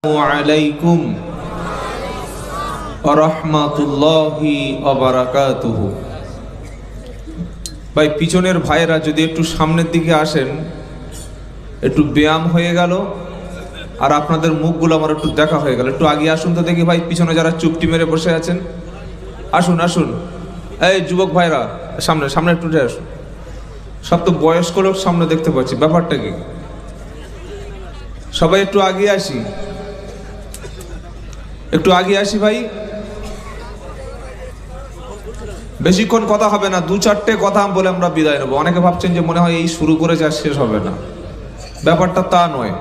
আলাইকুম ওয়া রাহমাতুল্লাহি ওয়া বারাকাতুহু। ভাই পিছনের ভাইরা যদি একটু সামনের দিকে আসেন, একটু ব্যায়াম হয়ে গেল আর আপনাদের মুখগুলো আমার একটু দেখা হয়ে গেল। একটু আগে আসুন তো দেখি ভাই, পিছনে যারা চুপটি মেরে বসে আছেন আসুন আসুন। এই যুবক ভাইরা সামনে সামনে একটু আসুন। সব তো বয়স্ক লোক সামনে দেখতে পাচ্ছি, ব্যাপারটা কি? সবাই একটু আগে আসি, একটু আগে আসি ভাই। বেশিক্ষণ কথা হবে না, দু চারটে কথা বলে আমরা বিদায় নেবো। অনেকে ভাবছেন যে মনে হয় এই শুরু করে যা শেষ হবে না, ব্যাপারটা তা নয়।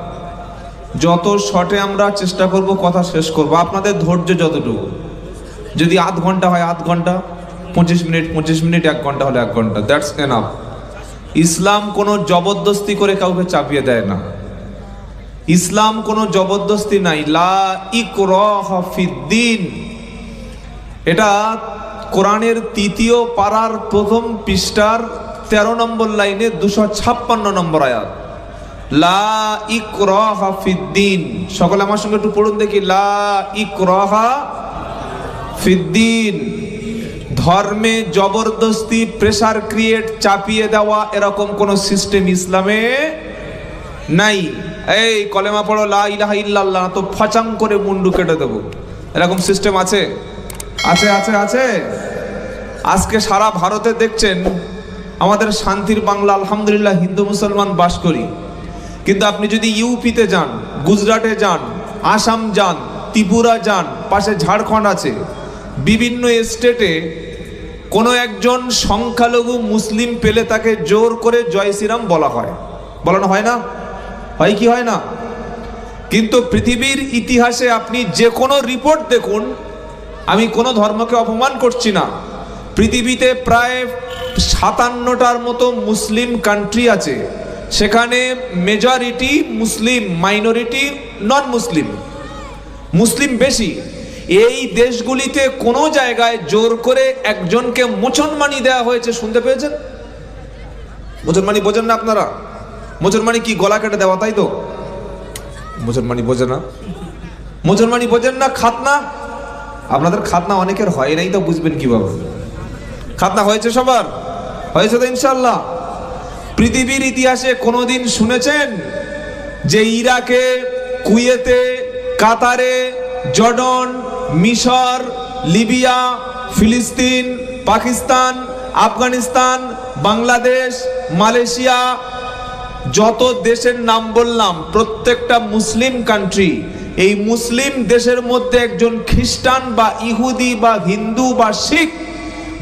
যত শর্টে আমরা চেষ্টা করব কথা শেষ করব, আপনাদের ধৈর্য যতটুকু। যদি আধ ঘন্টা হয় আধ ঘন্টা, 25 মিনিট 25 মিনিট, 1 ঘন্টা হলে 1 ঘন্টা, দ্যাটস এনাফ। ইসলাম কোনো জবরদস্তি করে কাউকে চাপিয়ে দেয় না। ইসলাম কোনো জবরদস্তি নাই, লা ইকরাহা ফিদ্দিন। এটা কোরআনের 3য় পারার 1ম পৃষ্ঠার 13 নম্বর লাইনে 256 নম্বর আয়াত। লা ইকরাহা ফিদ্দিন। সকলে আমার সঙ্গে একটু পড়ুন দেখি, লা ইকরাহা ফিদ্দিন। ধর্মে জবরদস্তি, প্রেসার ক্রিয়েট, চাপিয়ে দেওয়া এরকম কোন সিস্টেম ইসলামে নাই। এই কলেমা পড়ো লা ইলাহা ইল্লাল্লাহ, তো ফাচাং করে মুন্ডু কেটে দেবো, এরকম সিস্টেম আছে? আছে আছে আছে। আজকে সারা ভারতে দেখছেন আমাদের শান্তির বাংলা, আলহামদুলিল্লাহ হিন্দু মুসলমান বাস করি, কিন্তু আপনি যদি ইউপিতে যান, গুজরাটে যান, আসাম যান, ত্রিপুরা যান, পাশে ঝাড়খণ্ড আছে, বিভিন্ন স্টেটে কোনো একজন সংখ্যালঘু মুসলিম পেলে তাকে জোর করে জয় শ্রীরাম বলা হয়, বলানো হয় না? হয় কি হয় না? কিন্তু পৃথিবীর ইতিহাসে আপনি যে কোনো রিপোর্ট দেখুন, আমি কোনো ধর্মকে অপমান করছি না, পৃথিবীতে প্রায় 57টার মতো মুসলিম কান্ট্রি আছে, সেখানে মেজরিটি মুসলিম, মাইনরিটি নন মুসলিম, মুসলিম বেশি। এই দেশগুলিতে কোনো জায়গায় জোর করে একজনকে মুসলমানি দেওয়া হয়েছে শুনতে পেয়েছেন? মুসলমানি বোঝেন না আপনারা? মুসলমানি কি গলা কেটে দেওয়া, তাই তো? মুসলমানি বোঝে না, মুসলমানি বোঝেন না। খাতনা, আপনাদের খাতনা অনেকের হয় নাই, তো বুঝবেন কিভাবে? খাতনা হয়েছে সবার? হয়েছে তো ইনশাল্লাহ। পৃথিবীর ইতিহাসে কোনোদিন শুনেছেন যে ইরাকে, কুয়েতে, কাতারে, জর্ডন, মিশর, লিবিয়া, ফিলিস্তিন, পাকিস্তান, আফগানিস্তান, বাংলাদেশ, মালয়েশিয়া, যত দেশের নাম বললাম প্রত্যেকটা মুসলিম কান্ট্রি, এই মুসলিম দেশের মধ্যে একজন খ্রিস্টান বা ইহুদি বা হিন্দু বা শিখ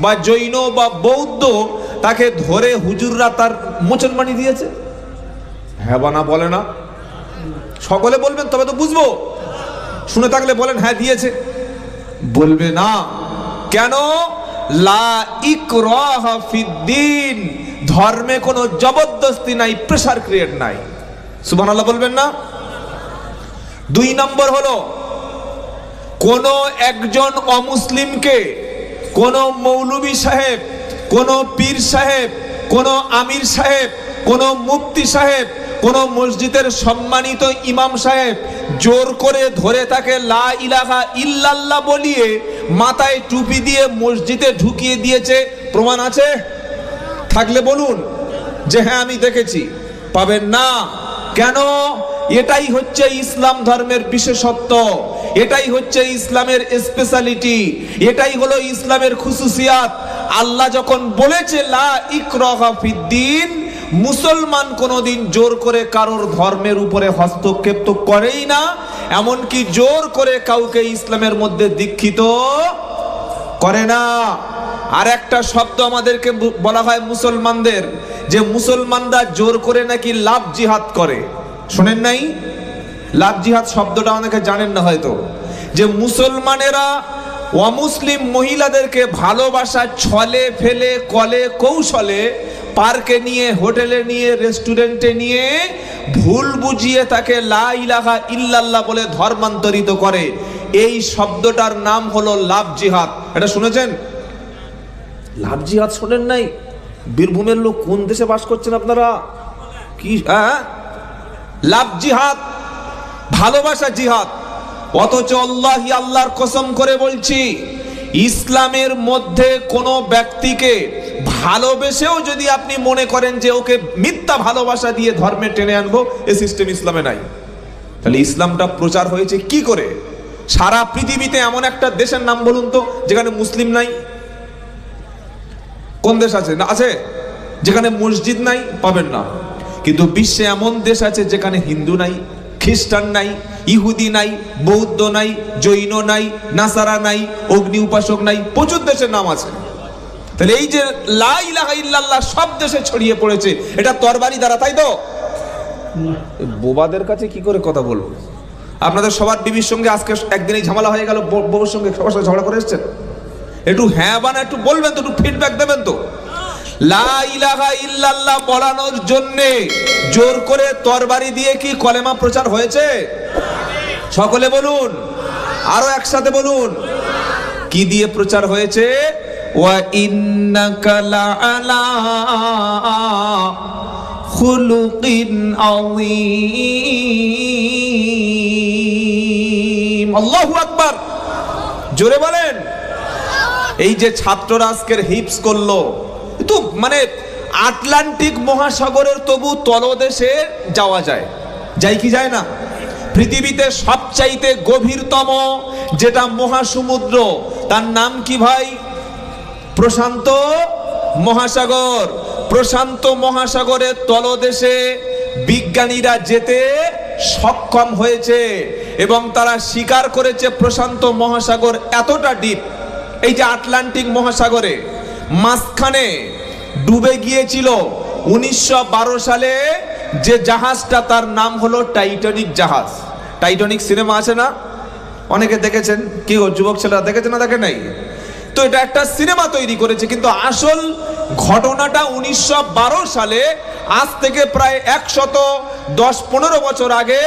বা জৈন বা বৌদ্ধ, তাকে ধরে হুজুররা তার মুসলমানি দিয়েছে? হ্যাঁ বা না বলে না? সকলে বলবেন তবে তো বুঝবো। শুনে থাকলে বলেন হ্যাঁ দিয়েছে। বলবে না কেন? লা ইকরাহা ফিদ্দিন। ধর্মে কোনো জবরদস্তি নাই, প্রেসার ক্রিয়েট নাই। সুবহানাল্লাহ বলবেন না? 2 নম্বর হলো, কোন একজন অমুসলিমকে কোন মৌলভী সাহেব, কোন পীর সাহেব, কোন আমির সাহেব, কোন মুফতি সাহেব, কোন মসজিদের সম্মানিত ইমাম সাহেব জোর করে ধরে তাকে লা ইলাহা ইল্লাল্লাহ বলিয়ে মাথায় টুপি দিয়ে মসজিদে ঢুকিয়ে দিয়েছে, প্রমাণ আছে? থাকলে বলুন যে হ্যাঁ আমি দেখেছি। পাবেন না। কেন? এটাই হচ্ছে ইসলাম ধর্মের বিশেষত্ব, এটাই হচ্ছে ইসলামের স্পেশালিটি, এটাই হলো ইসলামের খুসুসিয়াত। আল্লাহ যখন বলেছে লা ইকরাহা ফিদ্দিন, মুসলমান কোনোদিন জোর করে কারোর ধর্মের উপরে হস্তক্ষেপ তো করেই না, এমনকি জোর করে কাউকে ইসলামের মধ্যে দীক্ষিত করে না। আর একটা শব্দ আমাদেরকে বলা হয় মুসলমানদের, যে মুসলমানরা জোর করে নাকি লাভ জিহাদ করে। শোনেন নাই? লাভ জিহাদ শব্দটা অনেকে জানেন না হয়তো, যে মুসলমানেরা অমুসলিম মহিলাদেরকে ভালোবাসা ছলে ফেলে, কলে কৌশলে পার্কে নিয়ে, হোটেলে নিয়ে, রেস্টুরেন্টে নিয়ে ভুল বুঝিয়ে তাকে লা ইলাহা ইল্লাল্লাহ বলে ধর্মান্তরিত করে। এই শব্দটার নাম হলো লাভ জিহাদ। এটা শুনেছেন? লাভ জিহাদ শোনেন নাই? বীরভূমের লোক কোন দেশে বাস করছেন আপনারা? কি লাভ জিহাদ, ভালোবাসা জিহাদ। অথচ আল্লাহি আল্লাহর কসম করে বলছি, ইসলামের মধ্যে কোনো ব্যক্তিকে ভালোবেসেও যদি আপনি মনে করেন যে ওকে মিথ্যা ভালোবাসা দিয়ে ধর্মে টেনে আনবো, এই সিস্টেম ইসলামে নাই। তাহলে ইসলামটা প্রচার হয়েছে কি করে? সারা পৃথিবীতে এমন একটা দেশের নাম বলুন তো যেখানে মুসলিম নাই? কোন দেশ আছে? না আছে যেখানে মসজিদ নাই? পাবেন না। কিন্তু বিশ্বে এমন দেশ আছে যেখানে হিন্দু নাই, খ্রিস্টান নাই, ইহুদি নাই, বৌদ্ধ নাই, জৈন নাই, নাসারা নাই, অগ্নি উপাসক নাই, প্রচুর দেশের নাম আছে। তাহলে এই যে লা ইলাহা ইল্লাল্লাহ সব দেশে ছড়িয়ে পড়েছে, এটা তরবারি দ্বারা, তাই তো? বোবাদের কাছে কি করে কথা বলবো? আপনাদের সবার বিবির সঙ্গে আজকে একদিনই ঝামেলা হয়ে গেল, বউর সঙ্গে সবার সাথে ঝগড়া করে এসছেন, একটু হ্যাঁ বানা একটু বলবেন তো, একটু ফিডব্যাক দেবেন তো। লা ইলাহা ইল্লাল্লাহ বলানোর জন্যে জোর করে তরবারি দিয়ে কি কলেমা প্রচার হয়েছে? সকলে বলুন, আরো একসাথে বলুন, কি দিয়ে প্রচার হয়েছে? ওয়া ইন্নাকা লাআলা খুলুকিন আযীম। আল্লাহু আকবার, জোরে বলেন। এই যে ছাত্ররা আজকের হিপস করলো, তো মানে আটলান্টিক মহাসাগরের তবু তলদেশে যাওয়া যায়, যায় কি যায় না? পৃথিবীতে সবচাইতে গভীরতম যেটা মহাসমুদ্র, তার নাম কি ভাই? প্রশান্ত মহাসাগর। প্রশান্ত মহাসাগরের তলদেশে বিজ্ঞানীরা যেতে সক্ষম হয়েছে এবং তারা স্বীকার করেছে প্রশান্ত মহাসাগর এতটা ডিপ। এই যে আটলান্টিক মহাসাগরে মাঝখানে ডুবে গিয়েছিল 1912 সালে যে জাহাজটা, তার নাম হলো টাইটানিক জাহাজ। টাইটানিক সিনেমা আছে না, অনেকে দেখেছেন, কি যুবক ছেলেরা দেখেছে না দেখে নাই? তো এটা একটা সিনেমা তৈরি করেছে, কিন্তু আসল ঘটনাটা 1912 সালে, আজ থেকে প্রায় 110-15 বছর আগে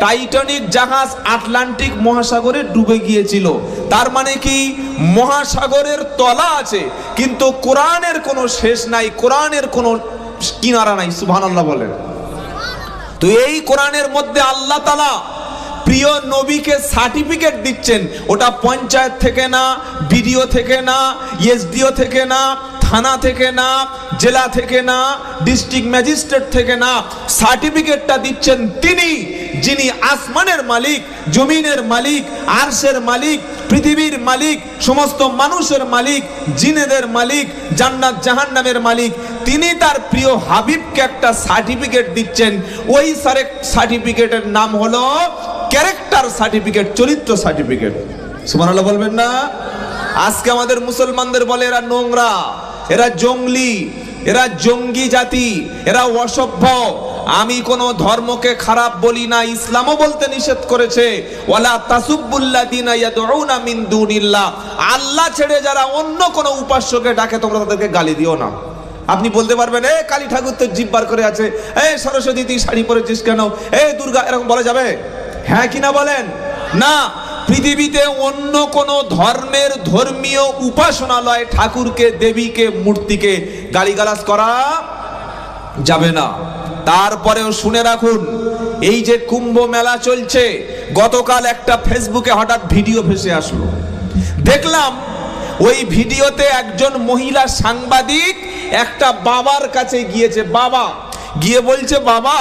টাইটানিক জাহাজ আটলান্টিক মহাসাগরে ডুবে গিয়েছিল। তার মানে কি? মহাসাগরের তলা আছে কিন্তু কোরআনের কোনো শেষ নাই, কোরআনের কোনো কিনারা নাই। সুবহানাল্লাহ বলেন। তো এই কোরআনের মধ্যে আল্লাহ তাআলা প্রিয় নবীকে সার্টিফিকেট দিচ্ছেন, ওটা পঞ্চায়েত থেকে না, বিডিও থেকে না, এসডিও থেকে না, থানা থেকে না, জেলা থেকে না, ডিস্ট্রিক্ট ম্যাজিস্ট্রেট থেকে না, সার্টিফিকেটটা দিচ্ছেন তিনি যিনি আসমানের মালিক, জমিনের মালিক, আরশের মালিক, পৃথিবীর মালিক, সমস্ত মানুষের মালিক, জিনেদের মালিক, জান্নাত জাহান্নামের মালিক। তিনি তার প্রিয় হাবিবকে একটা সার্টিফিকেট দিচ্ছেন। ওই সার্টিফিকেটের নাম হলো ক্যারেক্টার সার্টিফিকেট, চরিত্র সার্টিফিকেট। সুবহানাল্লাহ বলবেন না? আজকে আমাদের মুসলমানদের বলে এরা নোংরা, এরা জঙ্গলি, এরা জঙ্গি জাতি, এরা অসভ্য। আমি কোন ধর্মকে খারাপ বলি না, ইসলামও বলতে নিষেধ করেছে, ওয়ালা তাসুবুল্লাযিনা ইয়াদউনা মিন দুনিল্লাহ, আল্লাহ ছেড়ে যারা অন্য কোন উপাস্যকে ডাকে তোমরা তাদেরকে গালি দিও না। আপনি বলতে পারবেন, এ কালী ঠাকুর তো জিভ বার করে আছে, এ সরস্বতী তুই শাড়ি পরেছিস কেন, এ দুর্গা, এরকম বলা যাবে? হ্যাঁ কিনা বলেন? না। পৃথিবীতে অন্য কোন ধর্মের ধর্মীয় উপাসনালয় ঠাকুরকে, দেবীকে, মূর্তিকে গালিগালাজ করা যাবে না। তারপরেও শুনে রাখুন, এই যে কুম্ভ মেলা চলছে, গতকাল একটা ফেসবুকে হঠাৎ ভিডিও ভেসে আসলো, দেখলাম ওই ভিডিওতে একজন মহিলা সাংবাদিক একটা বাবার কাছে গিয়েছে। বাবা গিয়ে বলছে, বাবা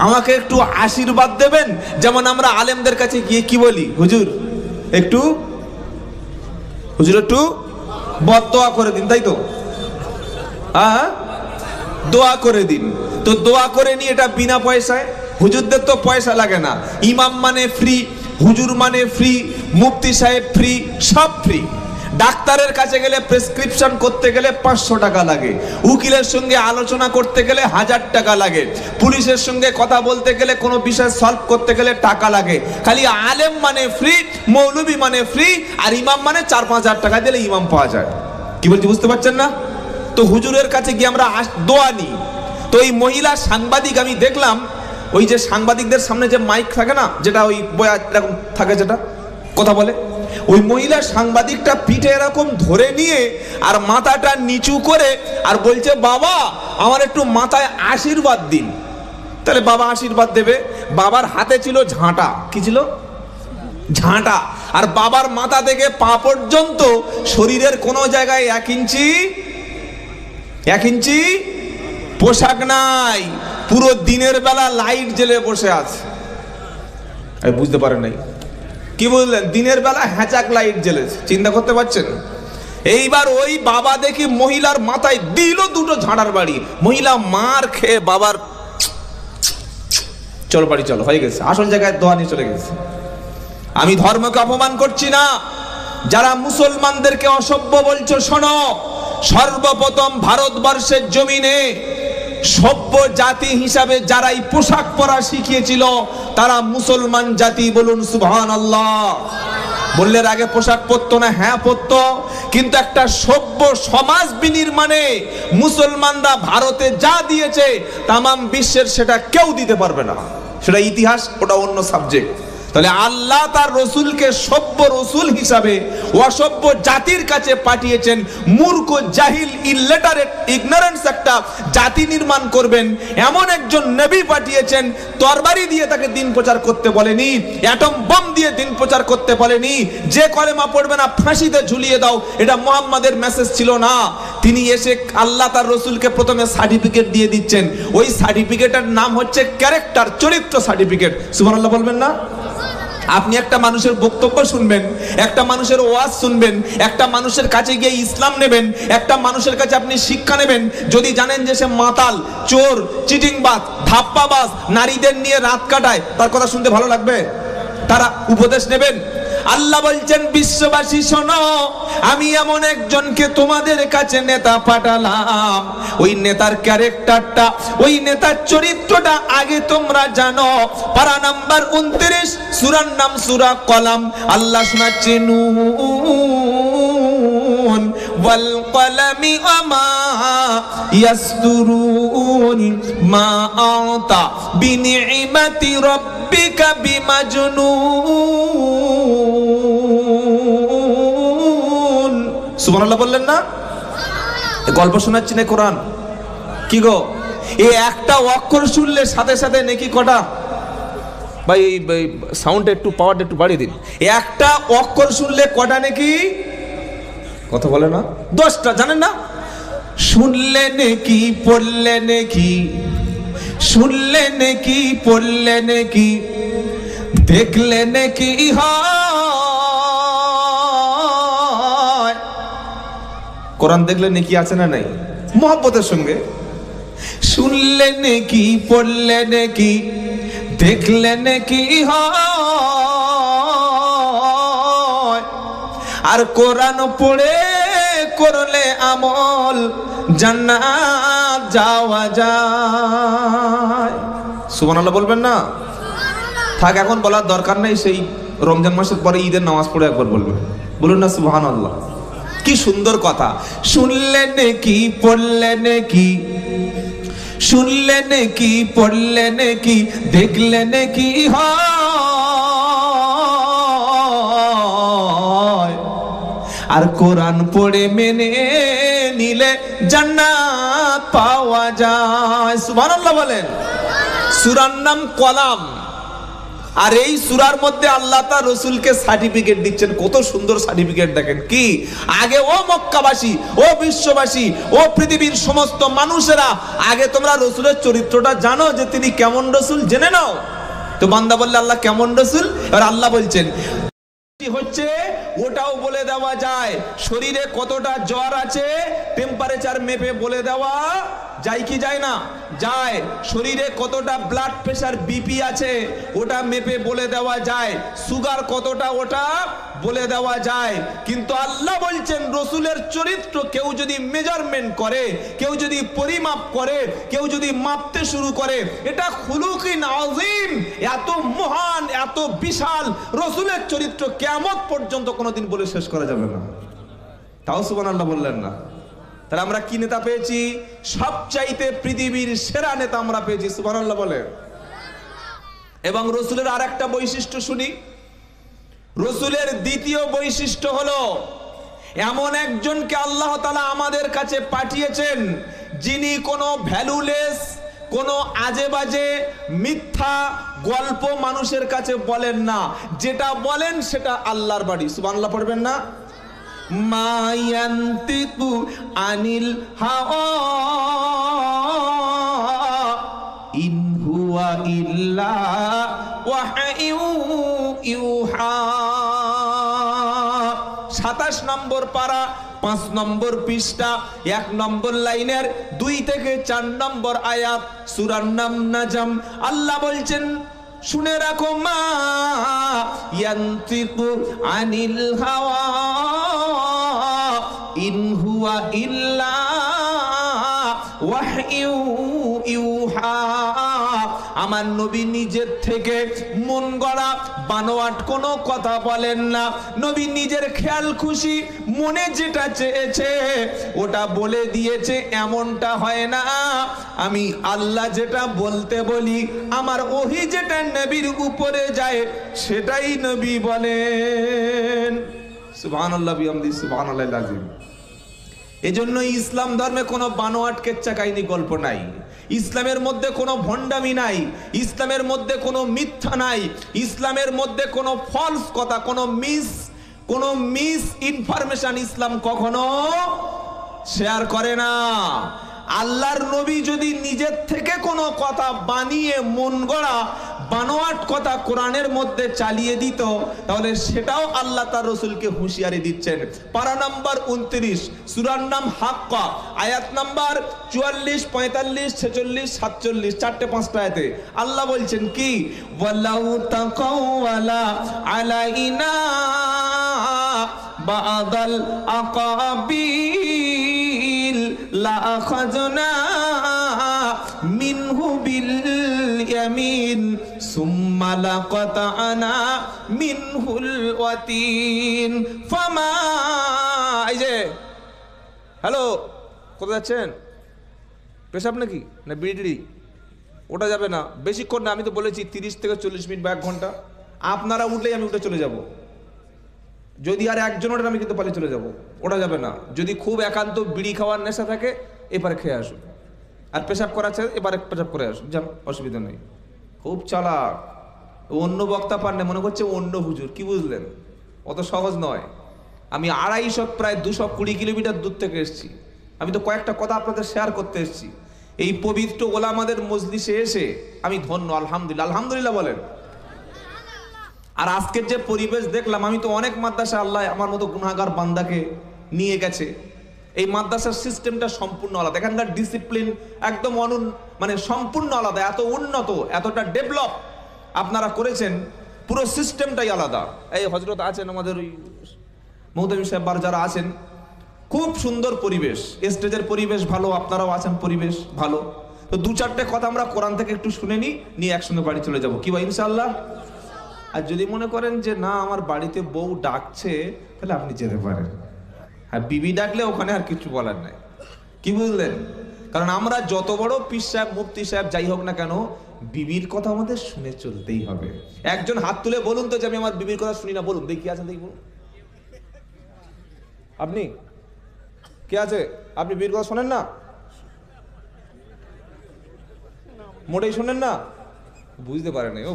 আমাকে একটু আশীর্বাদ দেবেন, যেমন আমরা আলেমদের কাছে গিয়ে কি বলি, হুজুর একটু বদদোয়া করে দিন, তাই তো? হ্যাঁ, দোয়া করে দিন। তো দোয়া করে নি, এটা বিনা পয়সায়। হুজুরদের তো পয়সা লাগে না, ইমাম মানে ফ্রি, হুজুর মানে ফ্রি, মুফতি সাহেব ফ্রি, সব ফ্রি। ডাক্তারের কাছে গেলে প্রেসক্রিপশন করতে গেলে 500 টাকা লাগে, উকিলের সঙ্গে আলোচনা করতে গেলে 1000 টাকা লাগে, পুলিশের সঙ্গে কথা বলতে গেলে কোনো বিষয় সলভ করতে গেলে টাকা লাগে। খালি আলেম মানে ফ্রি, মৌলবি মানে ফ্রি, আর ইমাম মানে 4-5 হাজার টাকা দিলে ইমাম পাওয়া যায়। কি বলছি বুঝতে পারছেন না? তো হুজুরের কাছে গিয়ে আমরা দোয়া নিই। তো এই মহিলা সাংবাদিক, আমি দেখলাম ওই যে সাংবাদিকদের সামনে যে মাইক থাকে না, যেটা ওই বয়া এরকম থাকে, যেটা কথা বলে, ওই মহিলা সাংবাদিকটা পিঠে এরকম ধরে নিয়ে আর মাথাটা নিচু করে আর বলছে, বাবা আমার একটু মাথায় আশীর্বাদ দিন। তাহলে বাবা আশীর্বাদ দেবে, বাবার হাতে ছিল ঝাঁটা, কি ছিল? ঝাঁটা। আর বাবার মাথা থেকে পা পর্যন্ত শরীরের কোনো জায়গায় 1 ইঞ্চি পোশাক নাই। পুরো দিনের বেলা লাইট জ্বেলে বসে আছে। বুঝতে পারেন নাই? কি বুঝলেন? দিনের বেলা হ্যাচাক লাইট জ্বেলেছে, চিন্তা করতে পারছেন? এইবার ওই বাবা দেখি মহিলার মাথায় দিল 2টো ঝাঁটার বাড়ি। মহিলা মার খেয়ে বাবার চলো বাড়ি চলো হয়ে গেছে, আসল জায়গায় দোয়া নিয়ে চলে গেছে। আমি ধর্মকে অপমান করছি না। যারা মুসলমানদেরকে অসভ্য বলছো, শোনো, সর্বপ্রথম ভারতবর্ষের জমিনে সভ্য জাতি হিসাবে যারাই পোশাক পরা শিখিয়েছিল তারা মুসলমান জাতি। বলুন সুবহানাল্লাহ। বললে আগে পোশাক পরতো না? হ্যাঁ পরতো, কিন্তু একটা সভ্য সমাজ বিনির্মাণে মুসলমানরা ভারতে যা দিয়েছে তামাম বিশ্বের সেটা কেউ দিতে পারবে না। সেটা ইতিহাস, ওটা অন্য সাবজেক্ট। তাহলে আল্লাহ তার রসুলকে সভ্য রসুল হিসাবে অসভ্য জাতির কাছে পাঠিয়েছেন। মূর্খ, জাহিল, ইলিটারেট, ইগনোরেন্স একটা জাতি নির্মাণ করবেন এমন একজন নবী পাঠিয়েছেন। তরবারি দিয়ে তাকে দিন প্রচার করতে বলেনি, অ্যাটম বম দিয়ে দিন প্রচার করতে বলেনি। যে কলেমা পড়বে না ফাঁসিতে ঝুলিয়ে দাও, এটা মুহাম্মাদের মেসেজ ছিল না। তিনি এসে আল্লাহ তার রসুলকে প্রথমে সার্টিফিকেট দিয়ে দিচ্ছেন। ওই সার্টিফিকেটের নাম হচ্ছে ক্যারেক্টার, চরিত্র সার্টিফিকেট। সুবহানাল্লাহ বলবেন না? আপনি একটা মানুষের বক্তব্য শুনবেন, একটা মানুষের ওয়াজ শুনবেন, একটা মানুষের কাছে গিয়ে ইসলাম নেবেন, একটা মানুষের কাছে আপনি শিক্ষা নেবেন। যদি জানেন যে সে মাতাল, চোর, চিটিংবাজ, ধাপ্পাবাজ, নারীদের নিয়ে রাত কাটায়, তার কথা শুনতে ভালো লাগবে? তারা উপদেশ নেবেন। আল্লাহ বলছেন, বিশ্ববাসী শোনো, আমি এমন একজনকে তোমাদের কাছে নেতা পাঠালাম। ওই নেতার ক্যারেক্টারটা, ওই নেতার চরিত্রটা আগে তোমরা জানো। পারা নাম্বার 29, সূরার নাম সূরা কলাম। আল্লাহ শোনাচ্ছেন, নুন ওয়াল কলামি ওয়ামা ইয়াসতুরুন মা আতা বিনিমাতি রাব্বিকা বিমাজনুন। সুবহানাল্লাহ বললেন না? গল্প শোনাচ্ছি না কোরআন? কি গো, এই একটা অক্ষর শুনলে সাথে সাথে নেকি কটা? ভাই এই সাউন্ড একটু, পাওয়ারটা একটু বাড়িয়ে দিন। একটা অক্ষর শুনলে কটা নেকি? কথা বলে না? 10টা। জানেন না? শুনলে নেকি, পড়লে নেকি, শুনলে নেকি, পড়লে নেকি, দেখলে নেকি হয়। কোরআন দেখলে নেকি আছে না নাই? মহব্বতের সঙ্গে। শুনলে নেকি, পড়লে নেকি, দেখলে নেকি হয়। আর কোরআন পড়ে করলে আমল, জান্নাত যাওয়া যায়। সুবহানাল্লাহ বলবেন না? থাক, এখন বলার দরকার নেই। সেই রমজান মাসের পরে ঈদের নামাজ পড়ে একবার বলবেন। বলুন না সুবহানাল্লাহ। কি সুন্দর কথা। শুনলে নেকি, পড়লে নেকি, শুনলে নেকি, পড়লে নেকি, দেখলে নেকি হয়। আর কোরআন পড়ে মেনে নিলে জান্নাত পাওয়া যায়। সুবহানাল্লাহ বলেন। সূরার নাম কলাম। আর এই সূরার মধ্যে আল্লাহ তার রসুলকে সার্টিফিকেট দিচ্ছেন। কত সুন্দর সার্টিফিকেট দেখেন। কি আগে ও মক্কাবাসী, ও বিশ্ববাসী, ও পৃথিবীর সমস্ত মানুষেরা, আগে তোমরা রসুলের চরিত্রটা জানো যে তিনি কেমন রসুল, জেনে নাও। তো বান্দা বললে আল্লাহ কেমন রসুল? এবার আল্লাহ বলছেন হচ্ছে ওটাও বলে দেওয়া যায়। শরীরে কতটা জ্বর আছে টেম্পারেচার মেপে বলে দেওয়া যায় কি যায় না? যায়। শরীরে কতটা ব্লাড প্রেসার, বিপি আছে ওটা মেপে বলে দেওয়া যায়। সুগার কতটা ওটা বলে দেওয়া যায়। কিন্তু আল্লাহ বলছেন রসুলের চরিত্র কেউ যদি মেজারমেন্ট করে, কেউ যদি পরিমাপ করে, কেউ যদি মাপতে শুরু করে, এটা খুলুকিন আযীম, এত মহান, এত বিশাল রসুলের চরিত্র কিয়ামত পর্যন্ত কোনোদিন বলে শেষ করা যাবে না। তাও সুবহানাল্লাহ বললেন না? তাহলে আমরা কি নেতা পেয়েছি? সবচাইতে পৃথিবীর সেরা নেতা আমরা পেয়েছি। সুবহানাল্লাহ বলে। এবং রসুলের আর একটা বৈশিষ্ট্য শুনি। রসুলের দ্বিতীয় বৈশিষ্ট্য হলো এমন একজনকে আল্লাহ তাআলা আমাদের কাছে পাঠিয়েছেন যিনি কোনো ভ্যালুলেস, কোনো আজে বাজে, মিথ্যা, গল্প মানুষের কাছে বলেন না, যেটা বলেন সেটা আল্লাহর বাড়ি। সুবহানাল্লাহ পড়বেন না? মা ইয়ান্তিকু আনিল হাওয়া ইন হুয়া ইল্লা ওয়াহয়ু ইউহা। 27 নম্বর পারা, 5 নম্বর পৃষ্ঠা, 1 নম্বর লাইনের 2 থেকে 4 নম্বর আয়াত, সূরার নাম নাজম। আল্লাহ বলছেন শুনে রাখো, মা ইয়ান্তিকু আনিল হাওয়া ইন হুয়া ইল্লা ওয়াহয়ু ইউহা। আমার নবী নিজের থেকে মন গড়া বানোয়াট কোনো কথা বলেন না। নবী নিজের খেয়াল খুশি মনে যেটা চেয়েছে ওটা বলে দিয়েছে, এমনটা হয় না। আমি আল্লাহ যেটা বলতে বলি, আমার ওহী যেটা নবীর উপরে যায় সেটাই নবী বলেন। সুবহানাল্লাহ বিহামদি, সুবহানাল্লাহিল আযীম। এজন্য ইসলাম ধর্মে কোনো বানোয়াট কেচ্চা কাহিনী গল্প নাই, ইসলামের মধ্যে কোনো ভণ্ডামি নাই, ইসলামের মধ্যে কোনো মিথ্যা নাই, ইসলামের মধ্যে কোনো ফলস কথা, কোনো মিস ইনফরমেশন ইসলাম কখনো শেয়ার করে না। আল্লাহর নবী যদি নিজের থেকে কোনো কথা বানিয়ে মন গড়া বানোয়াট কথা কোরআনের মধ্যে চালিয়ে দিত, তাহলে সেটাও আল্লাহ তার রাসূলকে হুঁশিয়ারি দিচ্ছেন। পারা নাম্বার 29, সূরার নাম হাক্কা, আয়াত নাম্বার 44, 45, 46, 47, 4-5টা আয়াতে আল্লাহ বলছেন কি, ওয়ালাউ তাকাওয়ালা আলাইনা বাদাল আকাবিল লা আখাযনা মিনহু বিল ইয়ামিন সুম্মা লাকাতানা মিনহুল ওয়াতিন ফামা। এই যে হ্যালো, কোথায় যাচ্ছেন? পেশাব নাকি না বিড়ি? ওটা যাবে না, বেশিক্ষণ না। আমি তো বলেছি 30 থেকে 40 মিনিট বা 1 ঘন্টা। আপনারা উঠলেই আমি উঠে চলে যাব। যদি আর একজন ওঠেন আমি কিন্তু পালিয়ে চলে যাব, ওটা যাবে না। যদি খুব একান্ত বিড়ি খাওয়ার নেশা থাকে এবারে খেয়ে আসুন, আর পেশাব করা আছে এবারে পেশাব করে আসুন, যান, অসুবিধা নেই। খুব চালাক, অন্য বক্তা পারলে মনে করছে অন্য হুজুর। কি বুঝলেন? অত সহজ নয়। আমি 250 প্রায় 220 কিলোমিটার দূর থেকে এসেছি। আমি তো কয়েকটা কথা আপনাদের শেয়ার করতে এসেছি। এই পবিত্র ওলামাদের মজলিসে এসে আমি ধন্য, আলহামদুলিল্লাহ। আলহামদুলিল্লাহ বলেন। আর আজকের যে পরিবেশ দেখলাম, আমি তো অনেক মাদ্রাসা আল্লাহ আমার মতো গুনাহগার বান্দাকে নিয়ে গেছে। এই মাদ্রাসার সিস্টেমটা সম্পূর্ণ আলাদা, এখানকার ডিসিপ্লিন একদম মানে সম্পূর্ণ আলাদা, এত উন্নত, এতটা ডেভেলপ আপনারা করেছেন, পুরো সিস্টেমটাই আলাদা। এই হযরত আছেন আমাদের ওই মহতামিম সাহেব যারা আছেন, খুব সুন্দর পরিবেশ, স্টেজের পরিবেশ ভালো, আপনারাও আছেন, পরিবেশ ভালো। তো 2-4টে কথা আমরা কোরআন থেকে একটু শুনে নিয়ে একসঙ্গে বাড়ি চলে যাব, কি ভাই ইনশাআল্লাহ? আর যদি মনে করেন যে না আমার বাড়িতে বউ ডাকছে, তাহলে আপনি যেতে পারেন। আর বিবি ডাকলে ওখানে আর কিছু বলার নাই, কি বুঝলেন? কারণ আমরা যত বড় পীর সাহেব, মুফতি সাহেব যাই হোক না কেন, বিবির কথা আমাদের শুনে চলতেই হবে। একজন হাত তুলে বলুন তো যে আমি আমার বিবির কথা শুনি না, বলুন দেখি, আছেন দেখি, বলুন। আপনি কে আছে? আপনি বিবির কথা শোনেন না? মোটেই শোনেন না? বুঝতে পারেন ও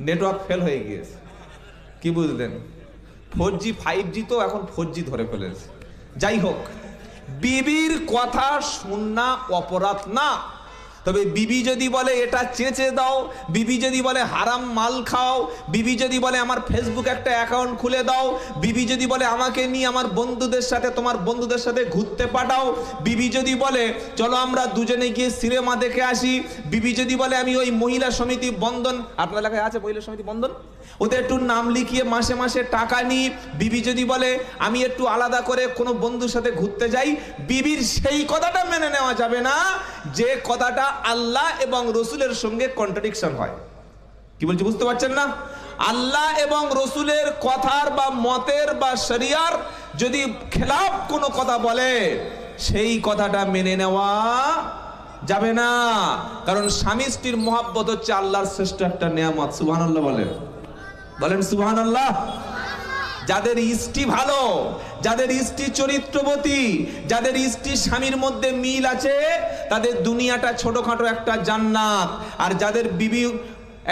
নেটওয়ার্ক ফেল হয়ে গিয়েছে, কি বুঝলেন? 4G 5G তো এখন 4G ধরে ফেলেছে। যাই হোক, বিবির কথা শুননা অপরাধ না। তবে বিবি যদি বলে এটা চেঁচে দাও, বিবি যদি বলে হারাম মাল খাও, বিবি যদি বলে আমার ফেসবুক একটা অ্যাকাউন্ট খুলে দাও, বিবি যদি বলে আমাকে নিয়ে আমার বন্ধুদের সাথে, তোমার বন্ধুদের সাথে ঘুরতে পাঠাও, বিবি যদি বলে চলো আমরা দুজনে গিয়ে সিনেমা দেখে আসি, বিবি যদি বলে আমি ওই মহিলা সমিতি বন্ধন, আপনার এলাকায় আছে মহিলা সমিতি বন্ধন, ওদের একটু নাম লিখিয়ে মাসে মাসে টাকা নিই, বিবি যদি বলে আমি একটু আলাদা করে কোনো বন্ধুর সাথে ঘুরতে যাই, বিবির সেই কথাটা মেনে নেওয়া যাবে না যে কথাটা আল্লাহ এবং রসুলের সঙ্গে কন্ট্রাডিকশন হয়। কি বলছি বুঝতে পারছেন না? আল্লাহ এবং রসুলের কথার বা মতের বা শরিয়ার যদি খেলাফ কোনো কথা বলে, সেই কথাটা মেনে নেওয়া যাবে না। কারণ স্বামী স্ত্রীর মহব্বত হচ্ছে আল্লাহর শ্রেষ্ঠ একটা নিয়ামত। সুবহানাল্লাহ বলেন, বলেন সুবহানাল্লাহ। যাদের স্ত্রী ভালো, যাদের স্ত্রী চরিত্রবতী, যাদের স্ত্রী স্বামীর মধ্যে মিল আছে, তাদের দুনিয়াটা ছোটখাটো একটা জান্নাত। আর যাদের বিবি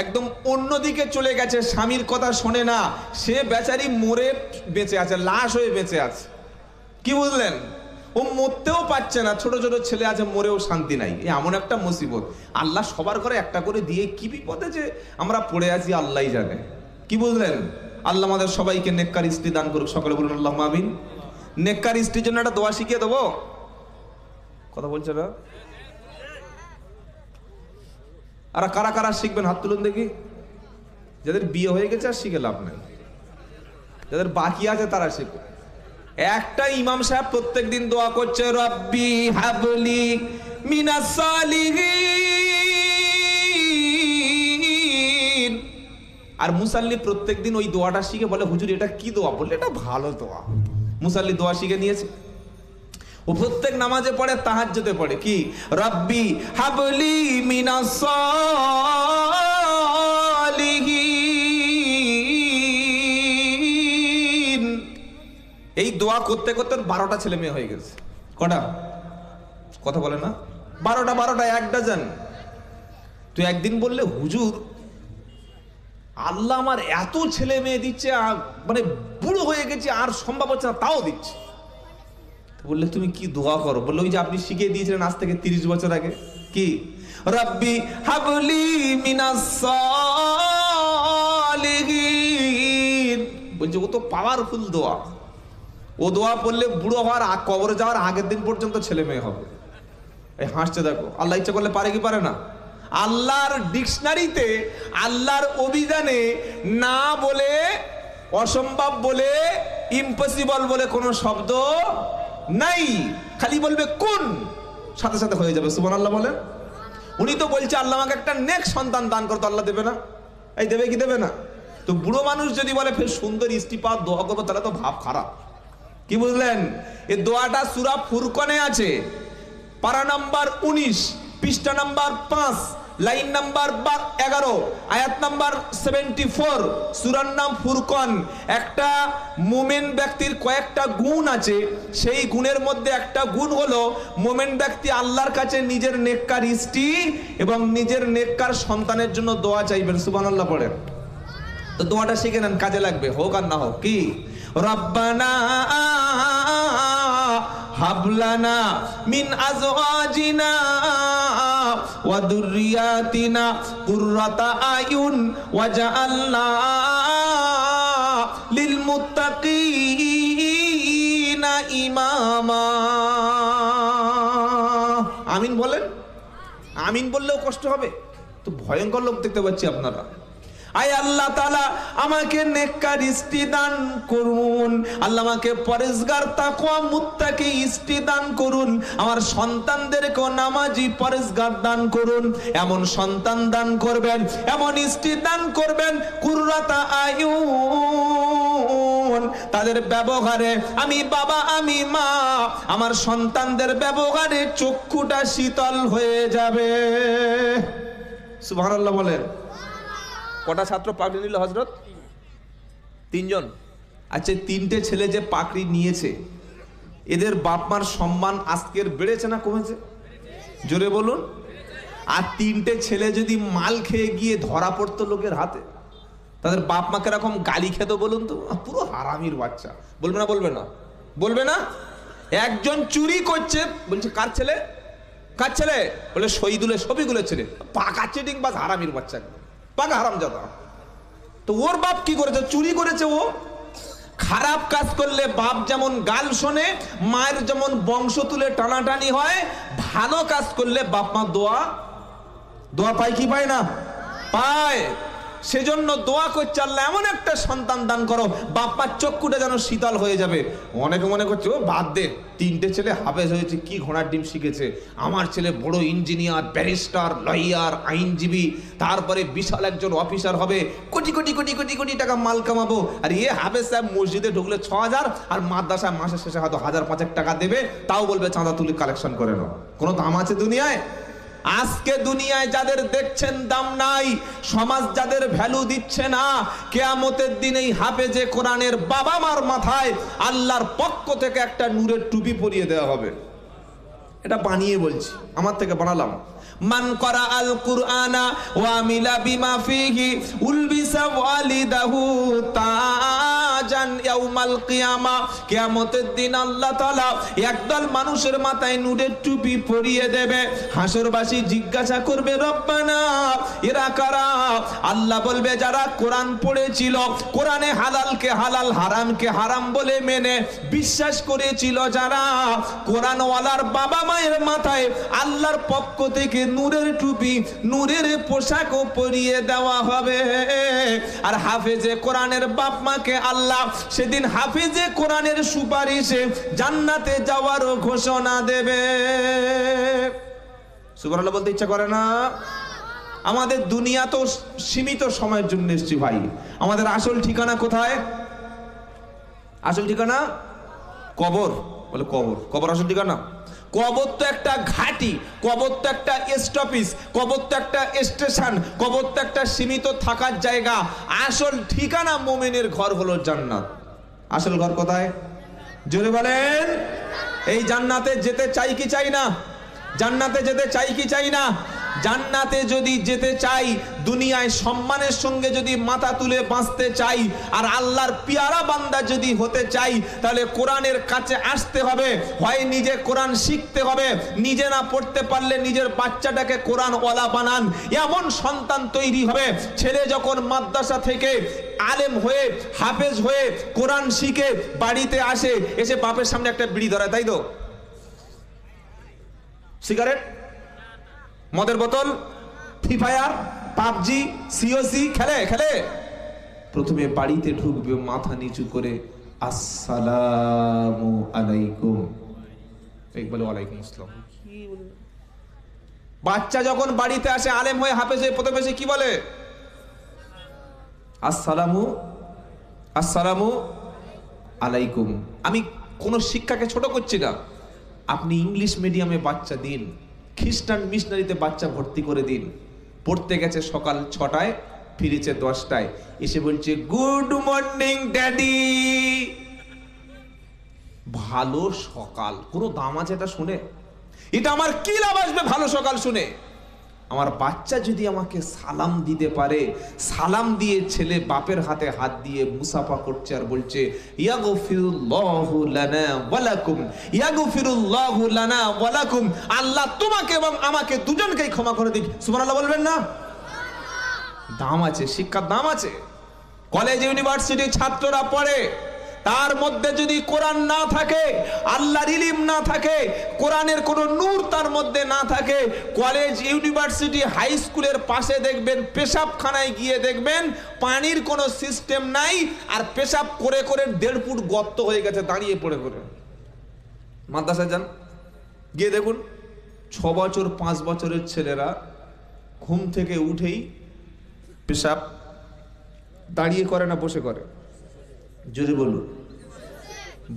একদম অন্যদিকে চলে গেছে, স্বামীর কথা শোনে না, সে বেচারি মরে বেঁচে আছে, লাশ হয়ে বেঁচে আছে। কি বুঝলেন? ও মরতেও পারছে না, ছোট ছোট ছেলে আছে, মরেও শান্তি নাই। এমন একটা মুসিবত আল্লাহ সবার ঘরে একটা করে দিয়ে কি বিপদে যে আমরা পড়ে আছি আল্লাহই জানে। কি বুঝলেন? আল্লাহ আমাদের সবাইকে নেককার স্ত্রী দান করুক, সকলে বলুন আল্লাহুম্মা আমিন। নেককার স্ত্রীর জন্য একটা দোয়া শিখিয়ে দেবো, কথা বলছে না? আর কারা কারা শিখবেন হাত তুলুন দেখি। যাদের বিয়ে হয়ে গেছে আর শিখে লাভ নেই, যাদের বাকি আছে তারা শিখবে। একটা ইমাম সাহেব প্রত্যেকদিন দোয়া করছে, রব্বি হাবলি মিনাস সালিহিন। আর মুসাল্লি প্রত্যেকদিন ওই দোয়াটা শিখে বলে, হুজুর এটা কি দোয়া? বললে এটা ভালো দোয়া। মুসাল্লি দোয়া শিখে নিয়েছে, ও প্রত্যেক নামাজে পড়ে, তাহাজ্জুদে পড়ে কি, রব্বি হাবলি মিনাস সালিহিন। এই দোয়া করতে করতে 12টা ছেলে মেয়ে হয়ে গেছে। কটা? কথা বলে না? 12টা, 1 ডজন। তুই একদিন বললে, হুজুর আল্লাহ আমার এত ছেলে মেয়ে দিচ্ছে, মানে বুড়ো হয়ে গেছে আর সম্ভব হচ্ছে না, তাও দিচ্ছে। বললে তুমি কি দোয়া করো? বললো ওই যে আপনি শিখিয়ে দিয়েছিলেন আজ থেকে 30 বছর আগে, কি, রব্বি হাবলি মিনাস সালিহিন। বলছে ও তো পাওয়ারফুল দোয়া, ও দোয়া পড়লে বুড়ো হওয়ার, কবরে যাওয়ার আগের দিন পর্যন্ত ছেলে মেয়ে হবে। এই হাসছে দেখো, আল্লাহ ইচ্ছা করলে পারে কি পারে না? আল্লাহর ডিকশনারিতে, আল্লাহর অভিধানে না বলে, অসম্ভব বলে, ইম্পসিবল বলে কোনো শব্দ নাই। খালি বলবে কোন, সাথে সাথে হয়ে যাবে। সুবহানাল্লাহ বলেন। উনি তো বলছে আল্লাহ আমাকে একটা নেক সন্তান দান করতো, আল্লাহ দেবে না? এই দেবে কি দেবে না? তো বুড়ো মানুষ যদি বলে ফের সুন্দর স্ত্রী পাওয়ার দোয়া করবো, তাহলে তো ভাব খারাপ। কি বুঝলেন? এই দোয়াটা সূরা ফুরকানে আছে, পারা নাম্বার 19, পৃষ্ঠা নাম্বার 5, লাইন নাম্বার 11, আয়াত নাম্বার 74। সূরার নাম ফুরকান। একটা মুমিন ব্যক্তির কয়েকটা গুণ আছে, সেই গুণের মধ্যে একটা গুণ হলো মুমিন ব্যক্তি আল্লাহর কাছে নিজের নেককার স্ত্রী এবং নিজের নেককার সন্তানের জন্য দোয়া চাইবেন। সুবহানাল্লাহ পড়েন। তো দোয়াটা শিখে নেন, কাজে লাগবে, হোক আর না হোক। কি, রব্বানা হাবলানা মিন আজওয়াজিনা ওয়া যুররিয়াতিনা কুররাতা আয়ুন ওয়াজআলনা লিল মুত্তাকিনা ইমামা। আমিন বলেন। আমিন বললেও কষ্ট হবে, তো ভয়ঙ্কর লোক দেখতে পাচ্ছি আপনারা। আয় আল্লাহ তাআলা আমাকে নেককার স্ত্রী দান করুন, আল্লাহ আমাকে পরেজগার তাকওয়া মুত্তাকি স্ত্রী দান করুন, আমার সন্তানদেরকেও নামাজি পরেজগার দান করুন। এমন সন্তান দান করবেন, এমন স্ত্রী দান করবেন, কুররাতা আয়ুন, তাদের ব্যবহারে আমি বাবা, আমি মা, আমার সন্তানদের ব্যবহারে চক্ষুটা শীতল হয়ে যাবে। সুবহানাল্লাহ বলেন। কটা ছাত্র পাকড়ি নিল হযরত? 3 জন। আচ্ছা, 3টে ছেলে যে পাকড়ি নিয়েছে, এদের বাপ মার সম্মান আজকের বেড়েছে না কমেছে? জোরে বলুন। আর 3টে ছেলে যদি মাল খেয়ে গিয়ে ধরা পড়তো লোকের হাতে, তাদের বাপ মা কিরকম গালি খেত বলুন তো? পুরো হারামির বাচ্চা। বলবে না? বলবে না? বলবে না? একজন চুরি করছে, বলছে কার ছেলে? কার ছেলে? বলে শহীদুলের, শফিকুলের ছেলে। পাকা চিটিং বাজ, হারামির বাচ্চা, পাকা হারামজাদা। তো ওর বাপ কি করেছে? চুরি করেছে। ও খারাপ কাজ করলে বাপ যেমন গাল শোনে, মায়ের যেমন বংশ তুলে টানাটানি হয়, ভালো কাজ করলে বাপ মা দোয়া পায় কি পায় না? পায়। সেজন্য দোয়া করছে, আল্লাহ এমন একটা সন্তান দান করো বাপ মার চক্ষুটা যেন শীতল হয়ে যাবে। অনেকে মনে করছে ও বাদ দে, 3টে ছেলে হাফেজ হয়েছে, কি ঘোড়ার ডিম শিখেছে। আমার ছেলে বড় ইঞ্জিনিয়ার, ব্যারিস্টার, লয়ার, আইনজীবী, তারপরে বিশাল একজন অফিসার হবে, কোটি কোটি কোটি কোটি কোটি টাকা মাল কামাবো। আর এ হাফেজ সাহেব মসজিদে ঢুকলে 6000, আর মাদ্রাসায় মাসের শেষে হয়তো 1000-5 টাকা দেবে, তাও বলবে চাঁদা তুলি কালেকশন করে নাও। কোনো দাম আছে দুনিয়ায়? আজকে দুনিয়ায় যাদের দেখছেন দাম নাই, সমাজ যাদের ভ্যালু দিচ্ছে না, কিয়ামতের দিন এই হাফেজে কোরআনের বাবা মার মাথায় আল্লাহর পক্ষ থেকে একটা নূরের টুপি পরিয়ে দেওয়া হবে। এটা বানিয়ে বলছি, আমার থেকে বানালাম। মান করা আল কুরআনা ওয়া মিলা বিমা ফিহি উলবিসা ওয়ালিদাহু তাজান ইয়াউমাল কিয়ামা। কিয়ামতের দিন আল্লাহ তাআলা একদল মানুষের মাথায় নূরের টুপি পরিয়ে দেবে। হাসরবাসী জিজ্ঞাসা করবে, রব্বানা এরা কারা? আল্লাহ বলবে, যারা কোরআন পড়েছিল, কোরআনে হালালকে হালাল হারামকে হারাম বলে মেনে বিশ্বাস করেছিল, যারা কোরআনওয়ালার বাবা মায়ের মাথায় আল্লাহর পক্ষ থেকে নূরের টুপি নূরের পোশাকও পরিয়ে দেওয়া হবে। আর হাফেজে কোরআনের বাপ মাকে আল্লাহ সেদিন হাফেজে কোরআনের সুপারিশে জান্নাতে যাওয়ারও ঘোষণা দেবে। সুবহানাল্লাহ বলতে ইচ্ছা করে না? আমাদের দুনিয়া তো সীমিত সময়ের জন্য এসেছি ভাই, আমাদের আসল ঠিকানা কোথায়? আসল ঠিকানা কবর। বলে কবর? কবর আসল ঠিকানা? কবর তো একটা ঘাঁটি, কবর তো একটা স্টপেজ, কবর তো একটা স্টেশন, কবর তো একটা সীমিত থাকার জায়গা। আসল ঠিকানা মুমিনের ঘর হলো জান্নাত। আসল ঘর কোথায়? জোরে বলেন। এই জান্নাতে যেতে চাই কি চাই না? জান্নাতে যেতে চাই কি চাই না? জান্নাতে যদি যেতে চাই, দুনিয়ায় সম্মানের সঙ্গে যদি মাথা তুলে বাঁচতে চাই, আর আল্লাহর পিয়ারা বান্দা যদি হতে চাই, তাহলে কোরআনের কাছে আসতে হবে। হয় নিজে কোরআন শিখতে হবে, নিজে না পড়তে পারলে নিজের বাচ্চাটাকে কোরআন ওয়ালা বানান। এমন সন্তান তৈরি হবে, ছেলে যখন মাদ্রাসা থেকে আলেম হয়ে হাফেজ হয়ে কোরআন শিখে বাড়িতে আসে, এসে বাপের সামনে একটা বিড়ি ধরায়, তাই তো? সিগারেট, মদের বোতল, ফ্রি ফায়ার, পাবজি, সিওসি খেলে খেলে প্রথমে বাড়িতে ঢুকবে মাথা নিচু করে, আসসালামু আলাইকুম। এই বলে ওয়ালাইকুম আসসালাম। বাচ্চা যখন বাড়িতে আসে আলেম হয়ে হাফেজ হয়ে, প্রথমে সে কি বলে? আসসালামু আসসালামু আলাইকুম। আমি কোন শিক্ষাকে ছোট করছি না। আপনি ইংলিশ মিডিয়ামে বাচ্চা দিন, খ্রিস্টান মিশনারিতে বাচ্চা ভর্তি করে দিন, পড়তে গেছে সকাল 6টায়, ফিরেছে 10টায়, এসে বলছে গুড মর্নিং ড্যাডি। ভালো সকাল, কোনো দাম আছে এটা শুনে? এটা আমার কি লাভ আসবে ভালো সকাল শুনে? আমার বাচ্চা যদি আমাকে সালাম দিতে পারে, সালাম দিয়ে ছেলে বাপের হাতে হাত দিয়ে মুসাফা করছে আর বলছে ইয়াগফিরুল্লাহু লানা ওয়া লাকুম, ইয়াগফিরুল্লাহু লানা ওয়া লাকুম, আল্লাহ তোমাকে এবং আমাকে দুজনকেই ক্ষমা করে দিক, সুবহানাল্লাহ বলবেন না? দাম আছে, শিক্ষার দাম আছে। কলেজ ইউনিভার্সিটি ছাত্ররা পড়ে, তার মধ্যে যদি কোরআন না থাকে, আল্লাহর ইলম না থাকে, কোরআনের কোনো নূর তার মধ্যে না থাকে, কলেজ ইউনিভার্সিটি হাই স্কুলের পাশে দেখবেন, পেশাবখানায় গিয়ে দেখবেন পানির কোনো সিস্টেম নাই, আর পেশাব করে করে 1.5 ফুট গর্ত হয়ে গেছে দাঁড়িয়ে পড়ে করে। মাদ্রাসায় যান, গিয়ে দেখুন 6 বছর 5 বছরের ছেলেরা ঘুম থেকে উঠেই পেশাব দাঁড়িয়ে করে না বসে করে? জোরে বলুন।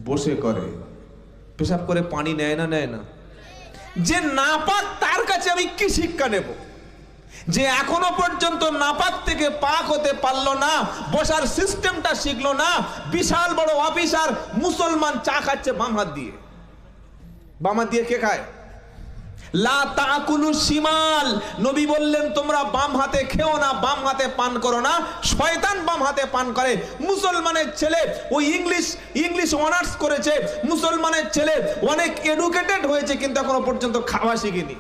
বসে করে। পেশাব করে পানি নেয় না? নেয় না। যে নাপাক তার কাছে আমি কি শিক্ষা নেব? যে এখনো পর্যন্ত নাপাক থেকে পাক হতে পারলো না, বসার সিস্টেমটা শিখলো না, বিশাল বড় অফিসার মুসলমান চা খাচ্ছে বাম হাত দিয়ে। বাম হাত দিয়ে কে খায়? লা তাকুলু শিমাল। নবী বললেন তোমরা বাম হাতে খেও না, বাম হাতে পান করো না, শয়তান বাম হাতে পান করে। মুসলমানের ছেলে ওই ইংলিশ অনার্স করেছে, মুসলমানের ছেলে অনেক এডুকেটেড হয়েছে, কিন্তু এখনো পর্যন্ত খাওয়া শিখেনি।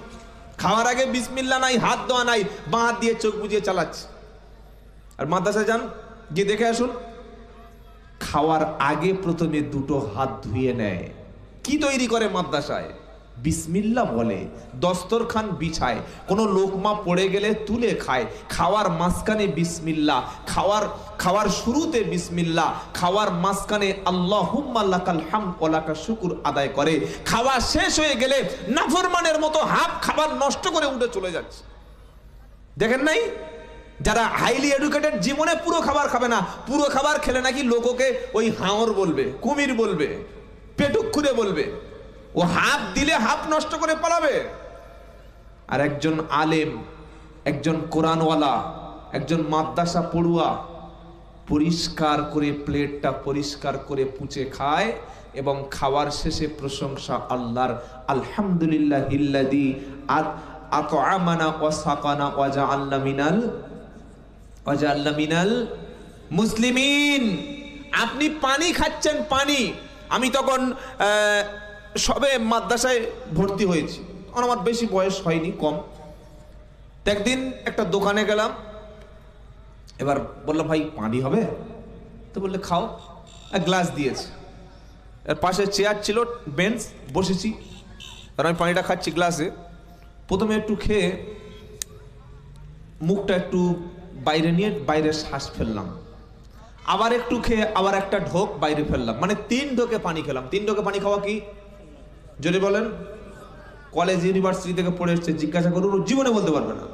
খাওয়ার আগে বিসমিল্লাহ নাই, হাত ধোয়া নাই, বাঁ হাত দিয়ে চোখ বুজিয়ে চালাচ্ছে। আর মাদ্রাসায় যান, গিয়ে দেখে আসুন, খাওয়ার আগে প্রথমে 2টো হাত ধুয়ে নেয়। কি তৈরি করে মাদ্রাসায়? বিসমিল্লাহ বলে, দস্তরখান বিছায়, কোনো লোকমা পড়ে গেলে তুলে খায়, খাওয়ার মাঝখানে বিসমিল্লাহ, খাওয়ার শুরুতে বিসমিল্লাহ, খাওয়ার মাঝখানে আল্লাহুম্মা লাকাল হামদ ওয়া লাকা শুকর আদায় করে। খাওয়া শেষ হয়ে গেলে নাফরমানের মতো হাফ খাবার নষ্ট করে উঠে চলে যাচ্ছে। দেখেন নাই? যারা হাইলি এডুকেটেড জীবনে পুরো খাবার খাবে না, পুরো খাবার খেলে নাকি লোককে ওই হাওর বলবে, কুমির বলবে, পেটুক খুঁড়ে বলবে। ও হাফ দিলে হাফ নষ্ট করে পালাবে। আর একজন আলেম, একজন কোরআনওয়ালা, একজন মাদ্রাসা পড়ুয়া পরিষ্কার করে প্লেটটা পরিষ্কার করে পুঁছে খায়, এবং খাওয়ার শেষে প্রশংসা আল্লাহর, আলহামদুলিল্লাহিল্লাযী আতআমানা ওয়া সাকানা ওয়া জাআলনা মিনাল মুসলিমিন। আপনি পানি খাচ্ছেন, পানি। আমি তখন সবে মাদ্রাসায় ভর্তি হয়েছি, আমার বেশি বয়স হয়নি, কম। একদিন একটা দোকানে গেলাম, এবার বললাম ভাই পানি হবে? তো বললে খাও। এক গ্লাস দিয়েছে, এর পাশে চেয়ার ছিল, বেঞ্চ, বসেছি, আর আমি পানিটা খাচ্ছি গ্লাসে। প্রথমে একটু খেয়ে মুখটা একটু বাইরে নিয়ে বাইরে শ্বাস ফেললাম, আবার একটু খেয়ে আবার একটা ঢোক বাইরে ফেললাম, মানে 3 ঢোকে পানি খেলাম। 3 ঢোকে পানি খাওয়া কি যদি বলেন? কলেজ ইউনিভার্সিটি থেকে পড়ে এসছে, জিজ্ঞাসা করুন, জীবনে বলতে পারবে না।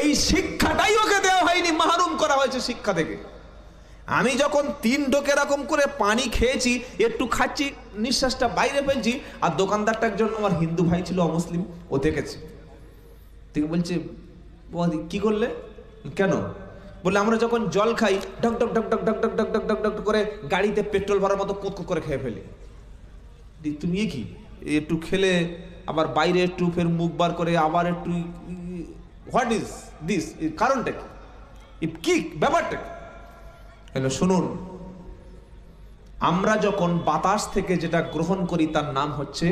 এই শিক্ষাটাই ওকে দেওয়া হয়নি, মাহরুম করা হয়েছে শিক্ষা থেকে। আমি যখন 3 ঢোকে এরকম করে পানি খেয়েছি, একটু খাচ্ছি, নিঃশ্বাসটা বাইরে ফেলছি, আর দোকানদারটা একজন আমার হিন্দু ভাই ছিল, অমুসলিম, ও দেখেছে, ঠিক বলছে কি করলে? কেন? বলে আমরা যখন জল খাই ঢক ঢক ঢক ঢক ঢক ঢক ঢক ঢক ঢক ঢক করে গাড়িতে পেট্রোল ভরার মতো কোত করে খেয়ে ফেলি। তুমি কি একটু খেলে আবার বাইরে একটু ফের মুখ বার করে আবার একটু, হোয়াট ইজ দিস? কারণটা কি, ব্যাপারটা হলো? শুনুন, আমরা যখন বাতাস থেকে যেটা গ্রহণ করি তার নাম হচ্ছে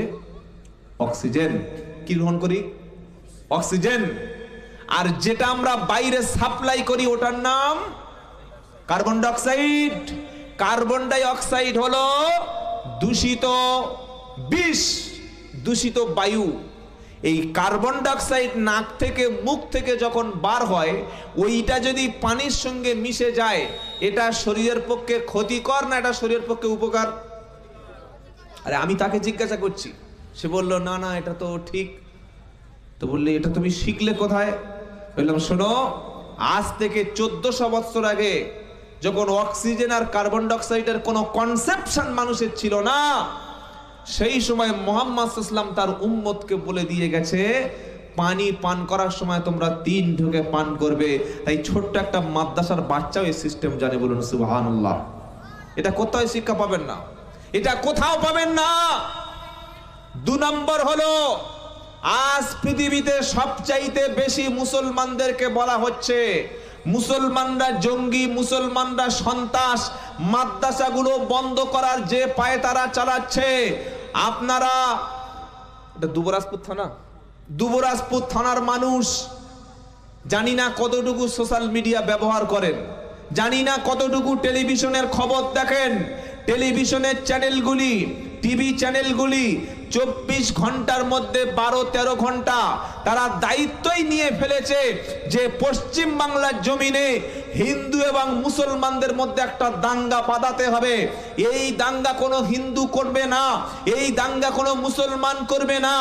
অক্সিজেন। কি গ্রহণ করি? অক্সিজেন। আর যেটা আমরা বাইরে সাপ্লাই করি ওটার নাম carbon die oxide. Carbon die oxide হলো দূষিত বিষ, দূষিত বায়ু। এই কার্বন ডাই অক্সাইড নাক থেকে, মুখ থেকে যখন বার হয়, ওইটা যদি পানির সঙ্গে মিশে যায়, এটা শরীরের পক্ষে ক্ষতিকর না এটা শরীরের পক্ষে উপকার? আরে আমি তাকে জিজ্ঞাসা করছি, সে বলল না না এটা তো ঠিক। তো বললে এটা তুমি শিখলে কোথায়? বললাম শোনো, আজ থেকে 1400 বছর আগে যখন অক্সিজেন আর কার্বন ডাই অক্সাইডের কোনো কনসেপশন মানুষের ছিল না, সেই সময় মুহাম্মদ সাল্লাল্লাহু আলাইহি ওয়াসাল্লাম তার উম্মতকে বলে দিয়ে গেছে, পানি পান করার সময় তোমরা 3 ঢোকে পান করবে। তাই ছোট্ট একটা মাদ্রাসার বাচ্চাও এই সিস্টেম জানে, বলুন সুবহানাল্লাহ। এটা কোথায় শিক্ষা পাবেন না, এটা কোথাও পাবেন না। 2 নম্বর হলো, আজ পৃথিবীতে সবচাইতে বেশি মুসলমানদেরকে বলা হচ্ছে মুসলমানরা জঙ্গি, মুসলমানরা সন্ত্রাস। মাদ্রাসাগুলো বন্ধ করার যে পায়তারা চালাচ্ছে, আপনারা, এটা দুবরাজপুর থানা, দুবরাজপুর থানার মানুষ জানি না কতটুকু সোশ্যাল মিডিয়া ব্যবহার করেন, জানি না কতটুকু টেলিভিশনের খবর দেখেন। টেলিভিশনের চ্যানেলগুলি, টিভি চ্যানেলগুলি 24 ঘন্টার মধ্যে 12-13 ঘন্টা তারা দায়িত্বই নিয়ে ফেলেছে যে পশ্চিম বাংলার জমিনে হিন্দু এবং মুসলমানদের মধ্যে একটা দাঙ্গা বাঁধাতে হবে। এই দাঙ্গা কোনো হিন্দু করবে না, এই দাঙ্গা কোনো মুসলমান করবে না,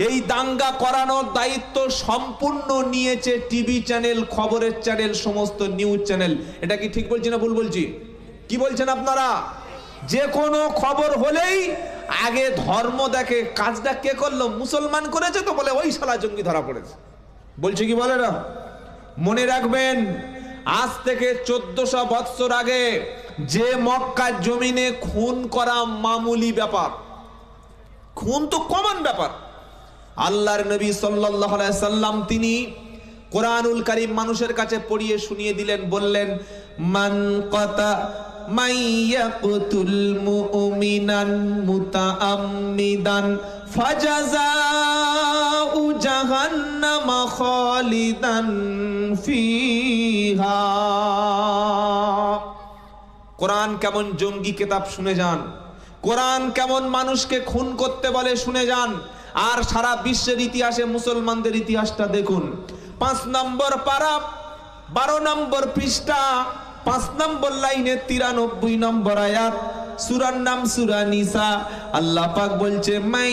এই দাঙ্গা করানোর দায়িত্ব সম্পূর্ণ নিয়েছে টিভি চ্যানেল, খবরের চ্যানেল, সমস্ত নিউজ চ্যানেল। এটা কি ঠিক বলছি না ভুল বলছি? কি বলছেন আপনারা? যে কোনো খবর হলেই আগে ধর্ম দেখে, কাজটা কে করলো? মুসলমান করেছে তো বলে ওই শালা জঙ্গি ধরা পড়েছে, বলছে কি বলে না? মনে রাখবেন, আজ থেকে 1400 বছর আগে যে মক্কার জমিনে খুন করা মামুলি ব্যাপার, খুন তো কমন ব্যাপার। আল্লাহর নবী সাল্লাল্লাহু আলাইহি সাল্লাম তিনি কোরআনুল কারীম মানুষের কাছে পড়িয়ে শুনিয়ে দিলেন, বললেন মান কাতা মাইয়াকুতুল মুমিনান মুতাআম্মিদান ফাজাযাউ জাহান্নাম খালিদান ফিহা। কোরআন কেমন জঙ্গি কিতাব শুনে যান, কোরআন কেমন মানুষকে খুন করতে বলে শুনে যান। আর সারা বিশ্বের ইতিহাসে মুসলমানদের ইতিহাসটা দেখুন। 5 নম্বর পারা, 12 নম্বর পৃষ্ঠা, 5 নম্বর লাইনে 93 নম্বর আয়াত, সূরার নাম সূরা নিসা। আল্লাহ পাক বলছে মাই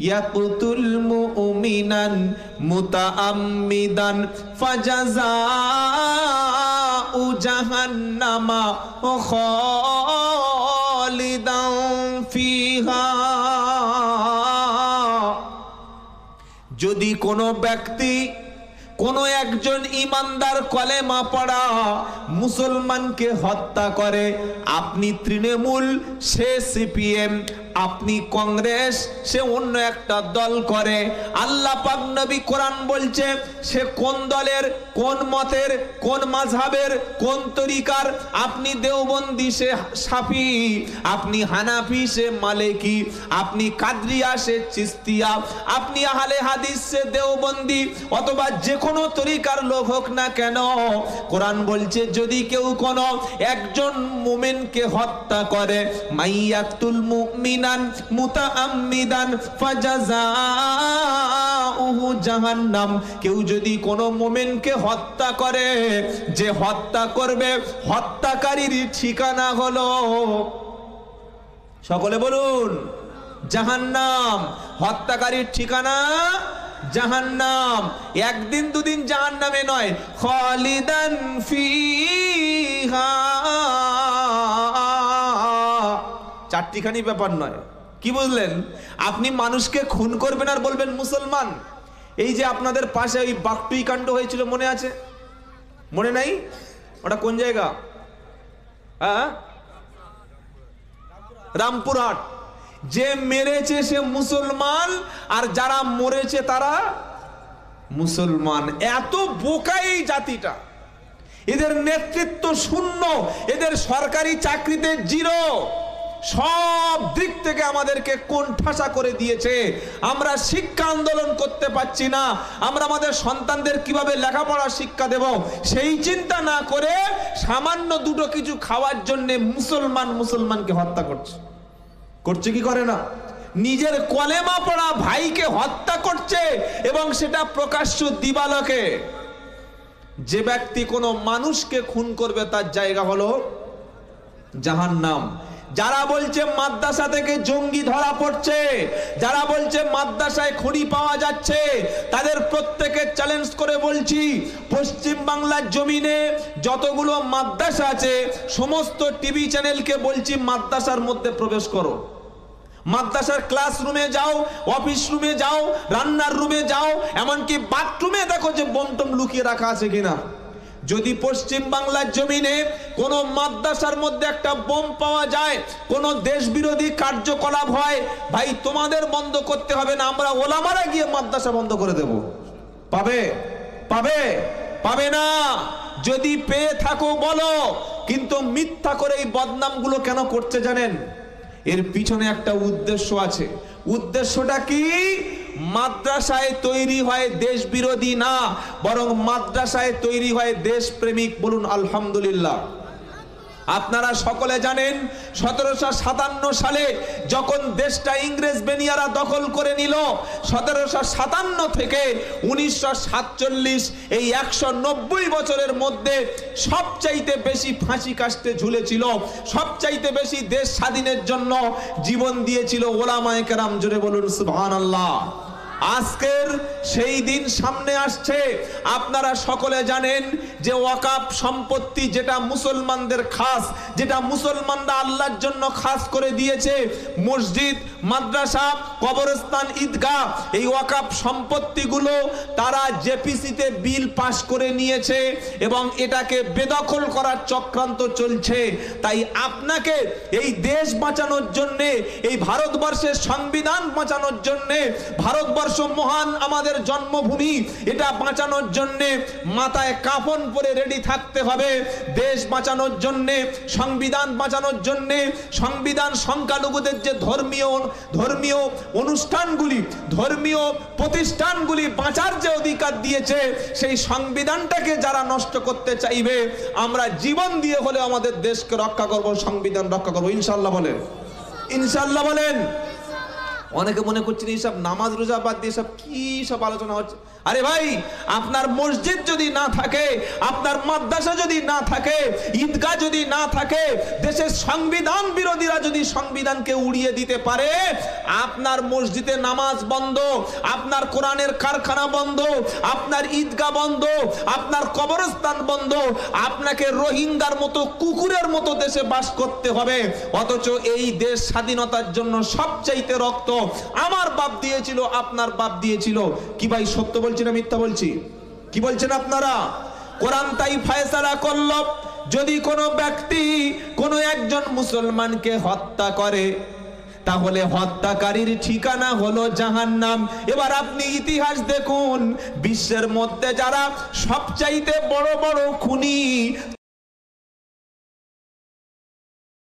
ইয়াকুতুল মুমিনান মুতাআম্মিদান ফাজাযাউ জাহান্নামা খালিদান ফিহা। যদি কোনো ব্যক্তি, কোনো একজন ইমানদার কলেমা পড়া মুসলমানকে হত্যা করে, আপনি তৃণমূল, সে সিপিএম, আপনি কংগ্রেস, সে অন্য একটা দল করে। আল্লাহ পাক নবী কোরআন বলছে সে কোন দলের, কোন মতের, কোন মাযহাবের, কোন তরিকার। আপনি দেওবন্দি, সে শাফি। আপনি হানাফি, সে মালিকি। আপনি কাদরিয়া, সে চিস্তিয়া। আপনি আহলে হাদিস, সে দেওবন্দি, অথবা যে কোনো তরিকার লোক হোক না কেন, কোরআন বলছে যদি কেউ কোনো একজন মুমিনকে হত্যা করে, মাইয়াতুল মুমিনান মুতাআম্মিদান ফাজাযাউহু জাহান্নাম, কেউ যদি কোনো মুমিনকে হত্যা করে, যে হত্যা করবে হত্যাকারীর ঠিকানা হলো, সকলে বলুন, জাহান্নাম। হত্যাকারীর ঠিকানা জাহান্নাম। একদিন দুদিন জাহান্নামে নয়, খালিদান ফিহা, চারটিখানি ব্যাপার নয়। কি বুঝলেন? আপনি মানুষকে খুন করবেন আর বলবেন মুসলমান। এই যে আপনাদের পাশে ওই বাকটুই কাণ্ড হয়েছিল, মনে আছে? মনে নাই? ওটা কোন জায়গা? হ্যাঁ, রামপুরহাট। যে মেরেছে সে মুসলমান, আর যারা মরেছে তারা মুসলমান। এত বোকা এই জাতিটা, এদের নেতৃত্ব শূন্য, এদের সরকারি চাকরিতে জিরো, সব দিক থেকে আমাদেরকে কোণঠাসা করে দিয়েছে। আমরা শিক্ষা আন্দোলন করতে পারছি না, আমরা আমাদের সন্তানদের কিভাবে লেখাপড়া শিক্ষা দেব সেই চিন্তা না করে সামান্য দুটো কিছু খাওয়ার জন্য মুসলমানকে হত্যা করছে। করছে কি করে না? নিজের কলেমা পড়া ভাইকে হত্যা করছে, এবং সেটা প্রকাশ্য দিবালোকে। যে ব্যক্তি কোনো মানুষকে খুন করবে তার জায়গা হলো জাহান্নাম। যারা বলছে মাদ্রাসা থেকে জঙ্গি ধরা পড়ছে, যারা বলছে মাদ্রাসায় খড়ি পাওয়া যাচ্ছে, তাদের প্রত্যেকে চ্যালেঞ্জ করে বলছি, পশ্চিম বাংলার জমিনে যতগুলো মাদ্রাসা আছে সমস্ত টিভি চ্যানেলকে বলছি মাদ্রাসার মধ্যে প্রবেশ করো। মাদ্রাসার ক্লাসরুমে যাও, অফিস রুমে যাও, রান্নার রুমে যাও, এমনকি বাথরুমে দেখো যে বোম টোম লুকিয়ে রাখা আছে কিনা। যদি পশ্চিম বাংলার জমিনে কোন মাদ্রাসার মধ্যে একটা বোম পাওয়া যায়, কোন দেশ বিরোধী কার্যকলাপ হয়, ভাই তোমাদের বন্ধ করতে হবে না, আমরা ওলামারা গিয়ে মাদ্রাসা বন্ধ করে দেব। পাবে? পাবে? পাবে না। যদি পেয়ে থাকো বলো, কিন্তু মিথ্যা করে এই বদনামগুলো কেন করছে জানেন? এর পিছনে একটা উদ্দেশ্য আছে। উদ্দেশ্যটা কি? মাদ্রাসায় তৈরি হয় দেশ বিরোধী না, বরং মাদ্রাসায় তৈরি হয় দেশ প্রেমিক। বলুন আলহামদুলিল্লাহ। আপনারা সকলে জানেন 1757 সালে যখন দেশটা ইংরেজ বেনিয়ারা দখল করে নিল, 1757 থেকে 1947 এই 190 বছরের মধ্যে সবচাইতে বেশি ফাঁসি কাস্টে ঝুলেছিল, সবচাইতে বেশি দেশ স্বাধীনের জন্য জীবন দিয়েছিল ওলামায়ে কেরাম। জোরে বলুন সুবহানাল্লাহ। আজকের সেই দিন সামনে আসছে। আপনারা সকলে জানেন যে ওয়াকাফ সম্পত্তি যেটা মুসলমানদের খাস, যেটা মুসলমানরা আল্লাহর জন্য খাস করে দিয়েছে, মসজিদ, মাদ্রাসা, কবরস্থান, ঈদগাহ, এই ওয়াকাফ সম্পত্তিগুলো তারা জেপিসিতে বিল পাস করে নিয়েছে এবং এটাকে বেদখল করার চক্রান্ত চলছে। তাই আপনাকে এই দেশ বাঁচানোর জন্য, এই ভারতবর্ষের সংবিধান বাঁচানোর জন্য, ভারতবর্ষ মহান আমাদের জন্মভূমি, এটা বাঁচানোর জন্য মাথায় কাফন পরে রেডি থাকতে হবে। দেশ বাঁচানোর জন্য, সংবিধান বাঁচানোর জন্য, সংবিধান সংখ্যালঘুদের যে ধর্মীয় অনুষ্ঠানগুলি, ধর্মীয় প্রতিষ্ঠানগুলি বাঁচার যে অধিকার দিয়েছে, সেই সংবিধানটাকে যারা নষ্ট করতে চাইবে, আমরা জীবন দিয়ে হলে আমাদের দেশকে রক্ষা করব, সংবিধান রক্ষা করব। ইনশাআল্লাহ বলেন, ইনশাআল্লাহ বলেন। অনেকে মনে করছেন এইসব নামাজ রোজা বাদ দিয়ে সব কি সব আলোচনা হচ্ছে। আরে ভাই, আপনার মসজিদ যদি না থাকে, আপনার মাদ্রাসা যদি না থাকে, ঈদগাহ যদি না থাকে, দেশের সংবিধান বিরোধীরা যদি সংবিধানকে উড়িয়ে দিতে পারে, আপনার মসজিদে নামাজ বন্ধ, আপনার কোরআনের কারখানা বন্ধ, আপনার ঈদগাহ বন্ধ, আপনার কবরস্থান বন্ধ, আপনাকে রোহিঙ্গার মতো কুকুরের মতো দেশে বাস করতে হবে। অথচ এই দেশ স্বাধীনতার জন্য সবচাইতে রক্ত আমার বাপ দিয়েছিল, আপনার বাপ দিয়েছিল। কি ভাই সত্য বলছি না মিথ্যা বলছি? কি বলছেন আপনারা? কোরআন তাই ফয়সালা করল, যদি কোনো ব্যক্তি কোনো একজন মুসলমানকে হত্যা করে, তাহলে হত্যাকারীর ঠিকানা হলো জাহান্নাম। এবার আপনি ইতিহাস দেখুন, বিশ্বের মধ্যে যারা সবচাইতে বড় বড় খুনি